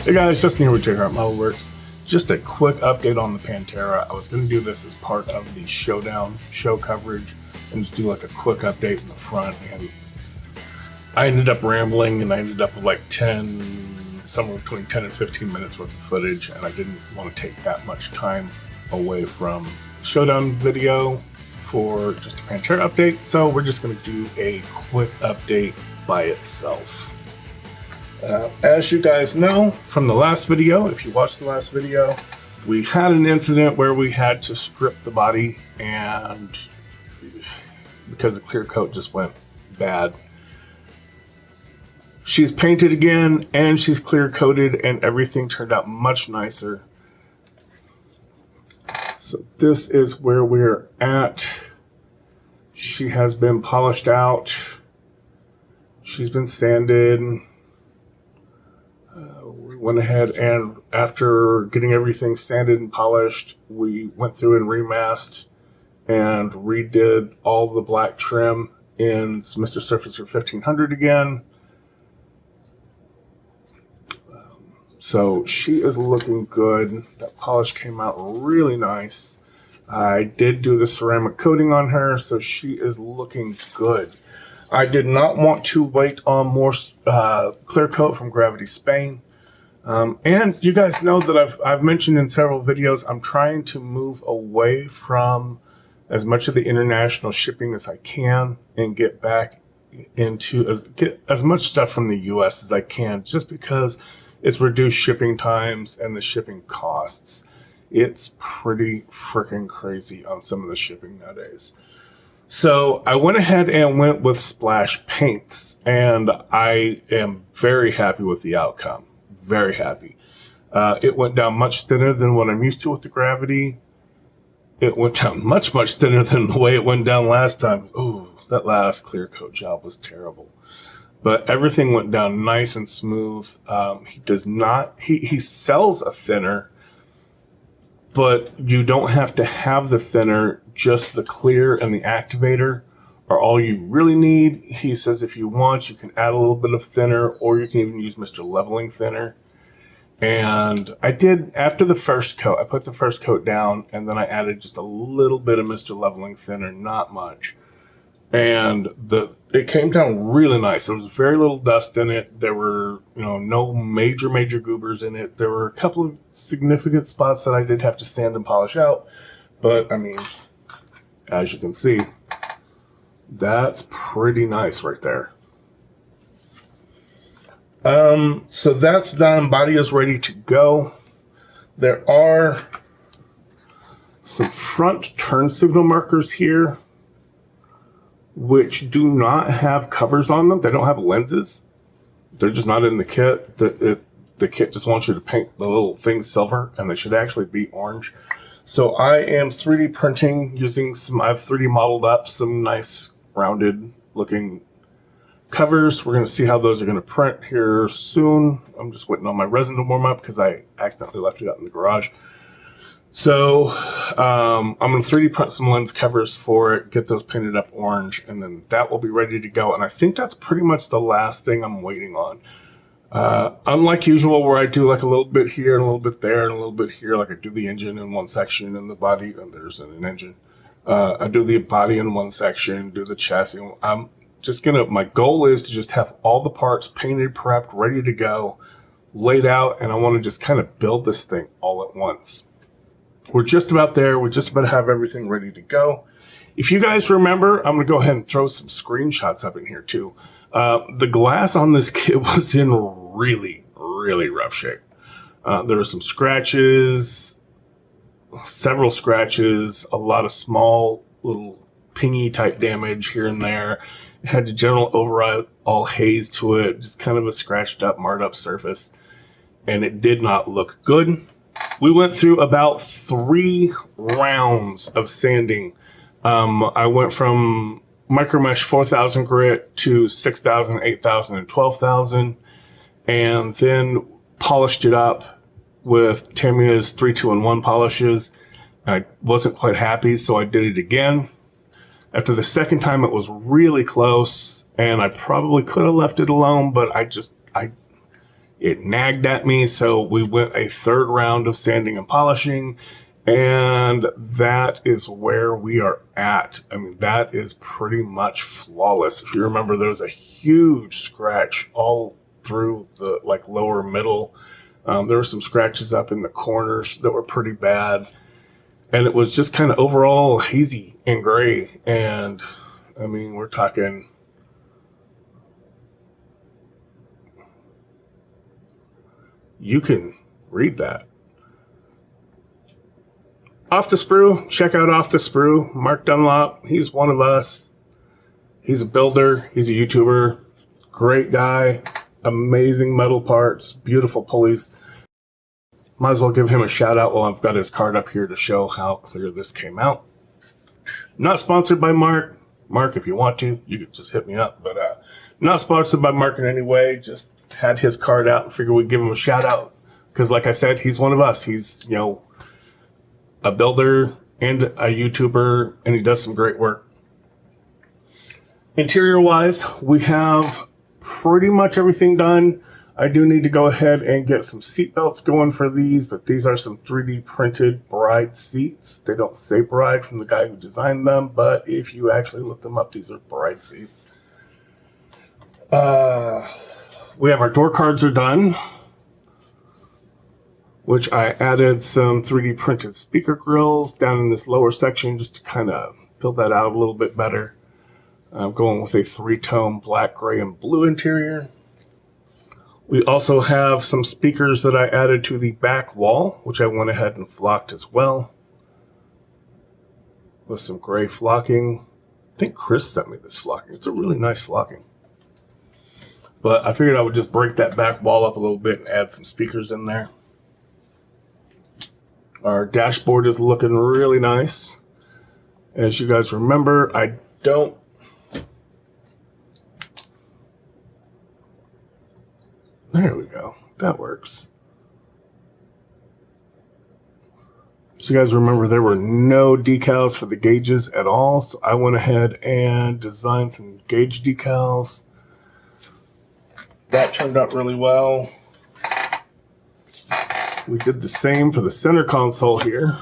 Hey guys, Justin here with JHart Modelworks. Just a quick update on the Pantera. I was going to do this as part of the Showdown show coverage and just do like a quick update in the front, and I ended up rambling and I ended up with like somewhere between 10 and 15 minutes worth of footage, and I didn't want to take that much time away from Showdown video for just a Pantera update, so we're just going to do a quick update by itself. As you guys know from the last video, if you watched the last video, we had an incident where we had to strip the body, and because the clear coat just went bad, she's painted again and she's clear coated, and everything turned out much nicer. So this is where we're at. She has been polished out. She's been sanded. We went ahead and after getting everything sanded and polished, we went through and remasked and redid all the black trim in Mr. Surfacer 1500 again. So she is looking good. That polish came out really nice. I did do the ceramic coating on her, so she is looking good. I did not want to wait on more clear coat from Gravity Spain. And you guys know that I've mentioned in several videos, I'm trying to move away from as much of the international shipping as I can and get back into get as much stuff from the US as I can, just because it's reduced shipping times and the shipping costs. It's pretty freaking crazy on some of the shipping nowadays. So I went ahead and went with splash paints, and I am very happy with the outcome. Very happy. It went down much thinner than what I'm used to with the Gravity. It went down much thinner than the way it went down last time. Ooh, that last clear coat job was terrible. But everything went down nice and smooth. He does not, he sells a thinner, but you don't have to have the thinner. Just the clear and the activator are all you really need. He says if you want, you can add a little bit of thinner, or you can even use Mr. Leveling Thinner. And I did, after the first coat, I put the first coat down, and then I added just a little bit of Mr. Leveling Thinner, not much. And it came down really nice. There was very little dust in it. There were, no major goobers in it. There were a couple of significant spots that I did have to sand and polish out. But, I mean, as you can see, that's pretty nice right there. So that's done. Body is ready to go. There are some front turn signal markers here, which do not have covers on them. They don't have lenses. They're just not in the kit. The kit just wants you to paint the little things silver, and they should actually be orange. So I am 3D printing using I've 3D modeled up some nice rounded looking covers. We're going to see how those are going to print here soon. I'm just waiting on my resin to warm up because I accidentally left it out in the garage. So I'm going to 3D print some lens covers for it, get those painted up orange, and then that will be ready to go. And I think that's pretty much the last thing I'm waiting on. Unlike usual, where I do like a little bit here and a little bit there and a little bit here, like I do the engine in one section and the body, and there's an engine. I do the body in one section, do the chassis. I'm just my goal is to just have all the parts painted, prepped, ready to go, laid out, and I want to just kind of build this thing all at once. We're just about there. We're just about to have everything ready to go. If you guys remember, I'm going to go ahead and throw some screenshots up in here too. The glass on this kit was in really rough shape. There were some scratches, several scratches, a lot of small little pingy type damage here and there. It had the general overall haze to it, just kind of a scratched up, marred up surface, and it did not look good. We went through about 3 rounds of sanding. I went from micro mesh 4000 grit to 6000, 8000, and 12,000, and then polished it up with Tamiya's 3, 2, and 1 polishes. I wasn't quite happy, so I did it again. After the second time, it was really close, and I probably could have left it alone, but It nagged at me, so we went a third round of sanding and polishing, and that is where we are at. I mean, that is pretty much flawless. If you remember, there was a huge scratch all through the lower middle. There were some scratches up in the corners that were pretty bad, and it was just kind of overall hazy and gray. And I mean, we're talking, you can read that. Off the Sprue, check out Off the Sprue. Mark Dunlop, he's one of us. He's a builder, he's a YouTuber, great guy, amazing metal parts, beautiful pulleys. Might as well give him a shout out while I've got his card up here to show how clear this came out. Not sponsored by Mark. Mark, if you want to, you could just hit me up, but not sponsored by Mark in any way. Just had his card out and figured we'd give him a shout out because, like I said, he's one of us. He's, you know, a builder and a YouTuber, and he does some great work. Interior wise, we have pretty much everything done. I do need to go ahead and get some seat belts going for these, but these are some 3D printed Bride seats. They don't say Bride from the guy who designed them, but if you actually look them up, these are Bride seats. We have our door cards are done, which I added some 3D printed speaker grills down in this lower section just to kind of fill that out a little bit better. I'm going with a 3-tone black, gray, and blue interior. We also have some speakers that I added to the back wall, which I went ahead and flocked as well, with some gray flocking. I think Chris sent me this flocking. It's a really nice flocking. But I figured I would just break that back wall up a little bit and add some speakers in there. Our dashboard is looking really nice. As you guys remember, I don't... There we go. That works. So you guys remember there were no decals for the gauges at all. So I went ahead and designed some gauge decals. That turned out really well. We did the same for the center console here,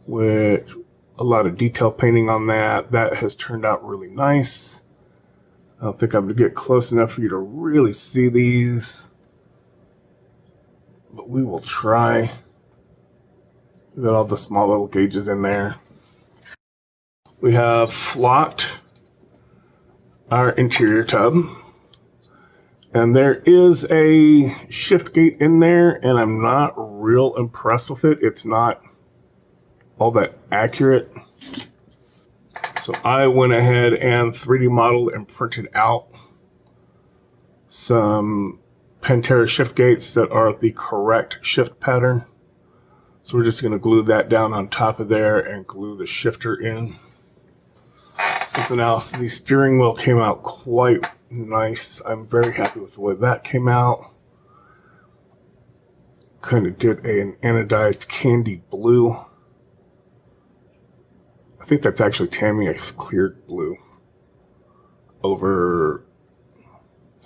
which a lot of detail painting on that. That has turned out really nice. I don't think I'm going to get close enough for you to really see these, but we will try. We've got all the small little gauges in there. We have flocked our interior tub, and there is a shift gate in there, and I'm not real impressed with it. It's not all that accurate. So I went ahead and 3D modeled and printed out some Pantera shift gates that are the correct shift pattern. So we're just going to glue that down on top of there and glue the shifter in. Something else, the steering wheel came out quite nice. I'm very happy with the way that came out. Kind of did an anodized candy blue. I think that's actually Tamiya's cleared blue over,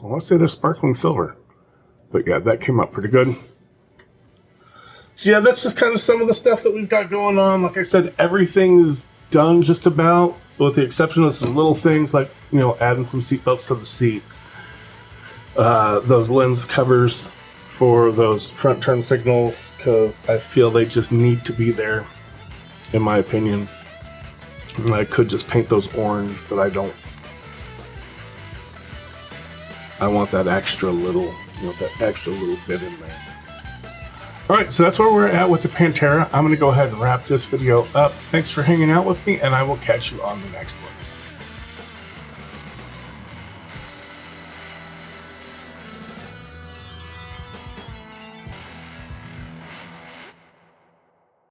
I want to say they're sparkling silver. But yeah, that came out pretty good. So yeah, that's just kind of some of the stuff that we've got going on. Like I said, everything is done just about, with the exception of some little things like, you know, adding some seat belts to the seats. Those lens covers for those front turn signals, because I feel they just need to be there, in my opinion. I could just paint those orange, but I don't. I want that extra little, bit in there. All right, so that's where we're at with the Pantera. I'm going to go ahead and wrap this video up. Thanks for hanging out with me, and I will catch you on the next one.